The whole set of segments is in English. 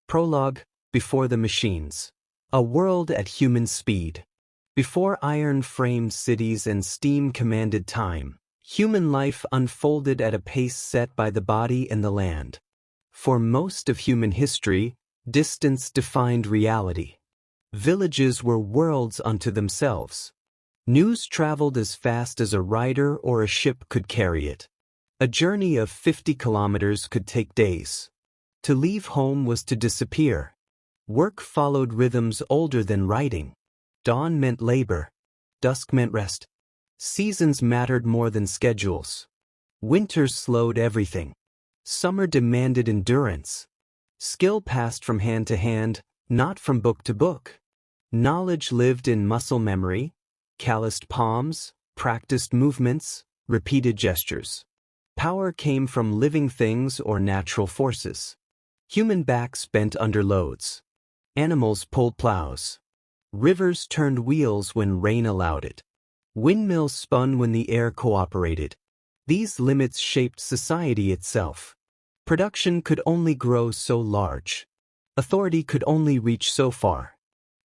Prologue. Before the machines. A world at human speed. Before iron framed cities and steam commanded time, human life unfolded at a pace set by the body and the land. For most of human history, distance defined reality. Villages were worlds unto themselves. News traveled as fast as a rider or a ship could carry it. A journey of 50 kilometers could take days. To leave home was to disappear. Work followed rhythms older than writing. Dawn meant labor. Dusk meant rest. Seasons mattered more than schedules. Winter slowed everything. Summer demanded endurance. Skill passed from hand to hand, not from book to book. Knowledge lived in muscle memory, calloused palms, practiced movements, repeated gestures. Power came from living things or natural forces. Human backs bent under loads. Animals pulled plows. Rivers turned wheels when rain allowed it. Windmills spun when the air cooperated. These limits shaped society itself. Production could only grow so large. Authority could only reach so far.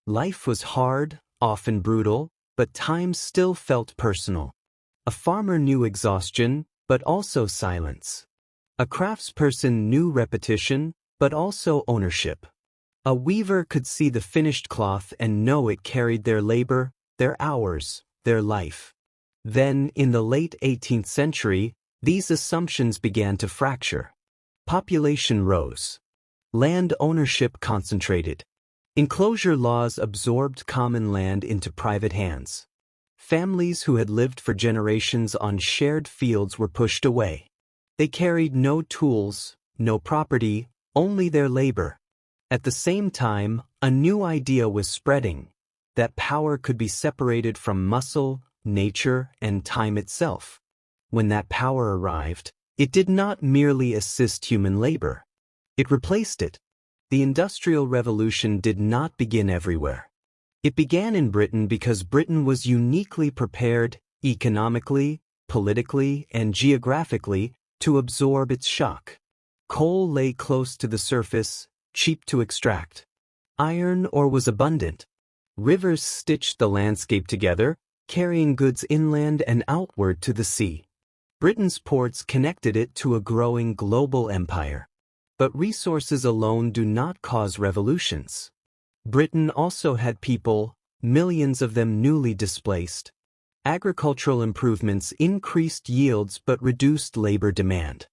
Life was hard, often brutal, but time still felt personal. A farmer knew exhaustion, but also silence. A craftsperson knew repetition, but also ownership. A weaver could see the finished cloth and know it carried their labor, their hours, their life. Then, in the late 18th century, these assumptions began to fracture. Population rose. Land ownership concentrated. Enclosure laws absorbed common land into private hands. Families who had lived for generations on shared fields were pushed away. They carried no tools, no property, only their labor. At the same time, a new idea was spreading, that power could be separated from muscle, nature, and time itself. When that power arrived, it did not merely assist human labor. It replaced it. The Industrial Revolution did not begin everywhere. It began in Britain because Britain was uniquely prepared, economically, politically, and geographically, to absorb its shock. Coal lay close to the surface, cheap to extract. Iron ore was abundant. Rivers stitched the landscape together, carrying goods inland and outward to the sea. Britain's ports connected it to a growing global empire. But resources alone do not cause revolutions. Britain also had people, millions of them newly displaced. Agricultural improvements increased yields but reduced labor demand.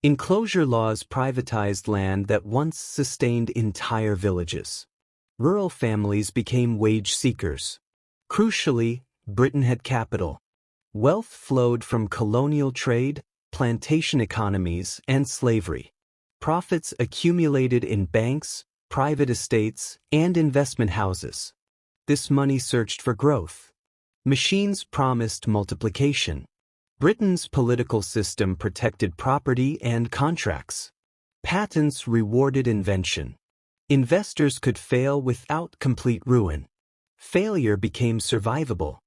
Enclosure laws privatized land that once sustained entire villages. Rural families became wage seekers. Crucially, Britain had capital. Wealth flowed from colonial trade, plantation economies, and slavery. Profits accumulated in banks, private estates, and investment houses. This money searched for growth. Machines promised multiplication. Britain's political system protected property and contracts. Patents rewarded invention. Investors could fail without complete ruin. Failure became survivable.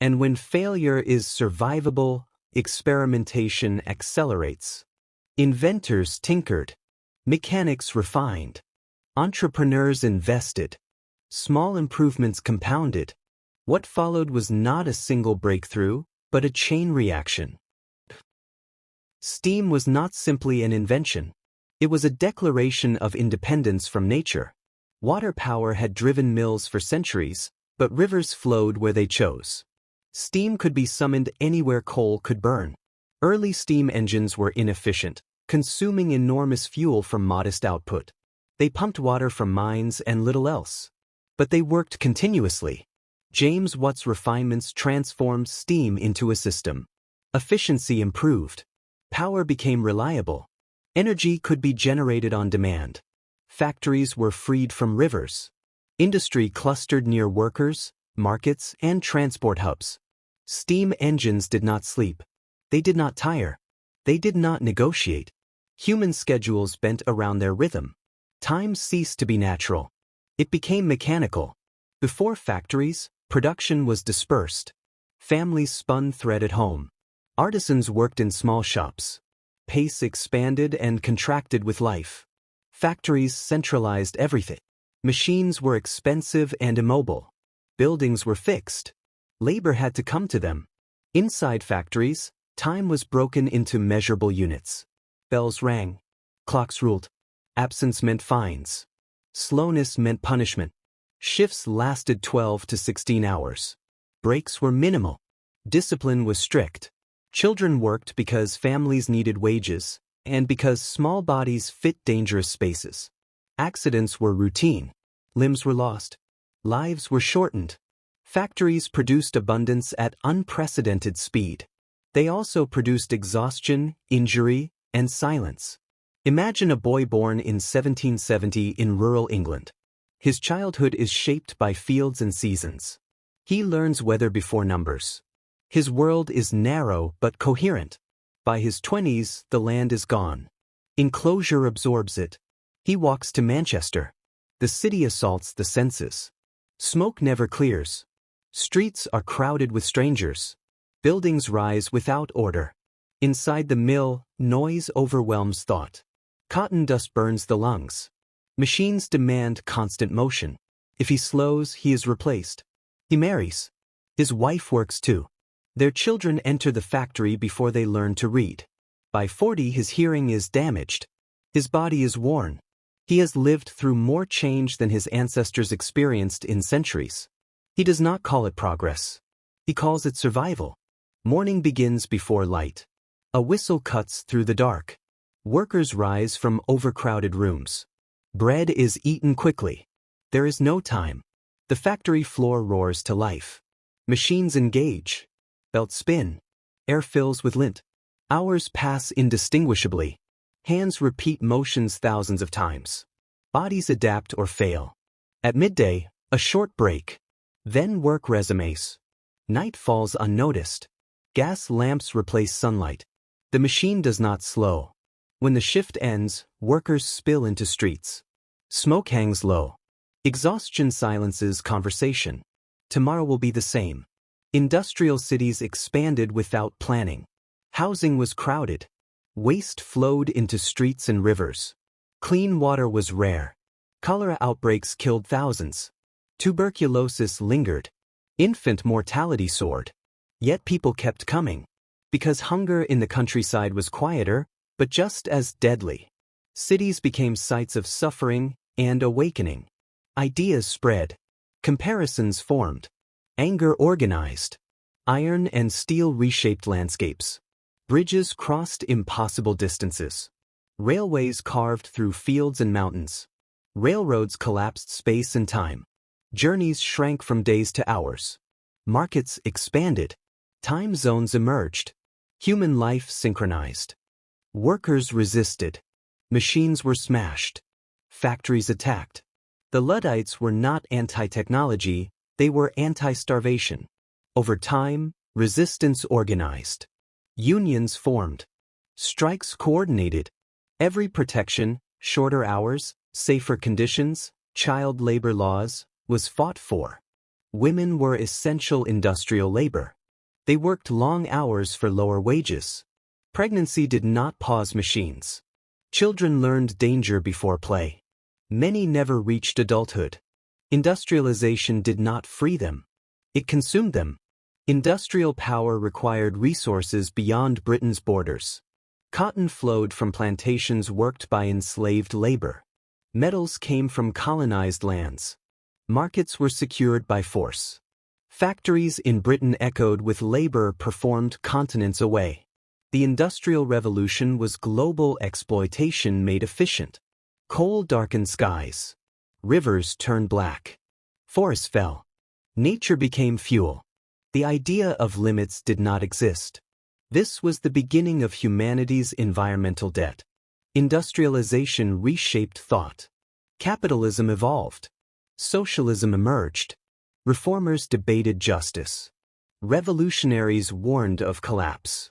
And when failure is survivable, experimentation accelerates. Inventors tinkered. Mechanics refined. Entrepreneurs invested. Small improvements compounded. What followed was not a single breakthrough, but a chain reaction. Steam was not simply an invention. It was a declaration of independence from nature. Water power had driven mills for centuries, but rivers flowed where they chose. Steam could be summoned anywhere coal could burn. Early steam engines were inefficient, consuming enormous fuel for modest output. They pumped water from mines and little else. But they worked continuously. James Watt's refinements transformed steam into a system. Efficiency improved. Power became reliable. Energy could be generated on demand. Factories were freed from rivers. Industry clustered near workers, markets, and transport hubs. Steam engines did not sleep. They did not tire. They did not negotiate. Human schedules bent around their rhythm. Time ceased to be natural. It became mechanical. Before factories, production was dispersed. Families spun thread at home. Artisans worked in small shops. Pace expanded and contracted with life. Factories centralized everything. Machines were expensive and immobile. Buildings were fixed. Labor had to come to them. Inside factories, time was broken into measurable units. Bells rang. Clocks ruled. Absence meant fines. Slowness meant punishment. Shifts lasted 12 to 16 hours. Breaks were minimal. Discipline was strict. Children worked because families needed wages, and because small bodies fit dangerous spaces. Accidents were routine. Limbs were lost. Lives were shortened. Factories produced abundance at unprecedented speed. They also produced exhaustion, injury, and silence. Imagine a boy born in 1770 in rural England. His childhood is shaped by fields and seasons. He learns weather before numbers. His world is narrow but coherent. By his 20s, the land is gone. Enclosure absorbs it. He walks to Manchester. The city assaults the senses. Smoke never clears. Streets are crowded with strangers. Buildings rise without order. Inside the mill, noise overwhelms thought. Cotton dust burns the lungs. Machines demand constant motion. If he slows, he is replaced. He marries. His wife works too. Their children enter the factory before they learn to read. By 40, his hearing is damaged. His body is worn. He has lived through more change than his ancestors experienced in centuries. He does not call it progress. He calls it survival. Morning begins before light. A whistle cuts through the dark. Workers rise from overcrowded rooms. Bread is eaten quickly. There is no time. The factory floor roars to life. Machines engage. Belts spin. Air fills with lint. Hours pass indistinguishably. Hands repeat motions thousands of times. Bodies adapt or fail. At midday, a short break. Then work resumes. Night falls unnoticed. Gas lamps replace sunlight. The machine does not slow. When the shift ends, workers spill into streets. Smoke hangs low. Exhaustion silences conversation. Tomorrow will be the same. Industrial cities expanded without planning. Housing was crowded. Waste flowed into streets and rivers. Clean water was rare. Cholera outbreaks killed thousands. Tuberculosis lingered. Infant mortality soared. Yet people kept coming. Because hunger in the countryside was quieter, but just as deadly. Cities became sites of suffering and awakening. Ideas spread. Comparisons formed. Anger organized. Iron and steel reshaped landscapes. Bridges crossed impossible distances. Railways carved through fields and mountains. Railroads collapsed space and time. Journeys shrank from days to hours. Markets expanded. Time zones emerged. Human life synchronized. Workers resisted. Machines were smashed. Factories attacked. The Luddites were not anti-technology, they were anti-starvation. Over time, resistance organized. Unions formed. Strikes coordinated. Every protection, shorter hours, safer conditions, child labor laws, was fought for. Women were essential industrial labor. They worked long hours for lower wages. Pregnancy did not pause machines. Children learned danger before play. Many never reached adulthood. Industrialization did not free them. It consumed them. Industrial power required resources beyond Britain's borders. Cotton flowed from plantations worked by enslaved labor. Metals came from colonized lands. Markets were secured by force. Factories in Britain echoed with labor performed continents away. The Industrial Revolution was global exploitation made efficient. Coal darkened skies. Rivers turned black. Forests fell. Nature became fuel. The idea of limits did not exist. This was the beginning of humanity's environmental debt. Industrialization reshaped thought. Capitalism evolved. Socialism emerged. Reformers debated justice. Revolutionaries warned of collapse.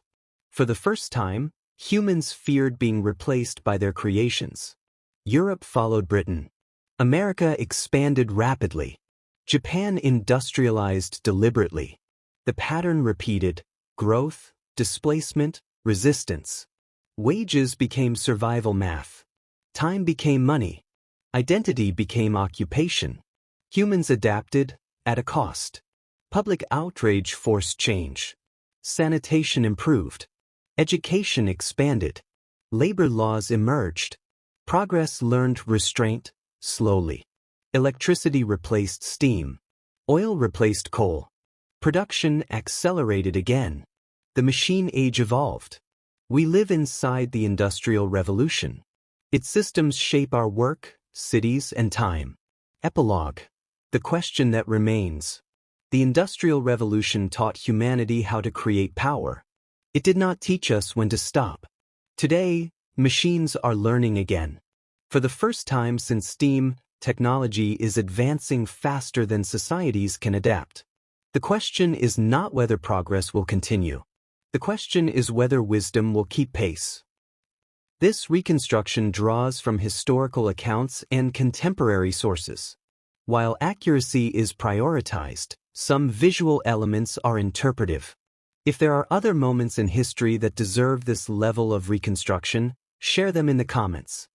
For the first time, humans feared being replaced by their creations. Europe followed Britain. America expanded rapidly. Japan industrialized deliberately. The pattern repeated: growth, displacement, resistance. Wages became survival math. Time became money. Identity became occupation. Humans adapted, at a cost. Public outrage forced change. Sanitation improved. Education expanded. Labor laws emerged. Progress learned restraint, slowly. Electricity replaced steam. Oil replaced coal. Production accelerated again. The machine age evolved. We live inside the Industrial Revolution. Its systems shape our work, cities, and time. Epilogue. The question that remains. The Industrial Revolution taught humanity how to create power. It did not teach us when to stop. Today, machines are learning again. For the first time since steam, technology is advancing faster than societies can adapt. The question is not whether progress will continue. The question is whether wisdom will keep pace. This reconstruction draws from historical accounts and contemporary sources. While accuracy is prioritized, some visual elements are interpretive. If there are other moments in history that deserve this level of reconstruction, share them in the comments.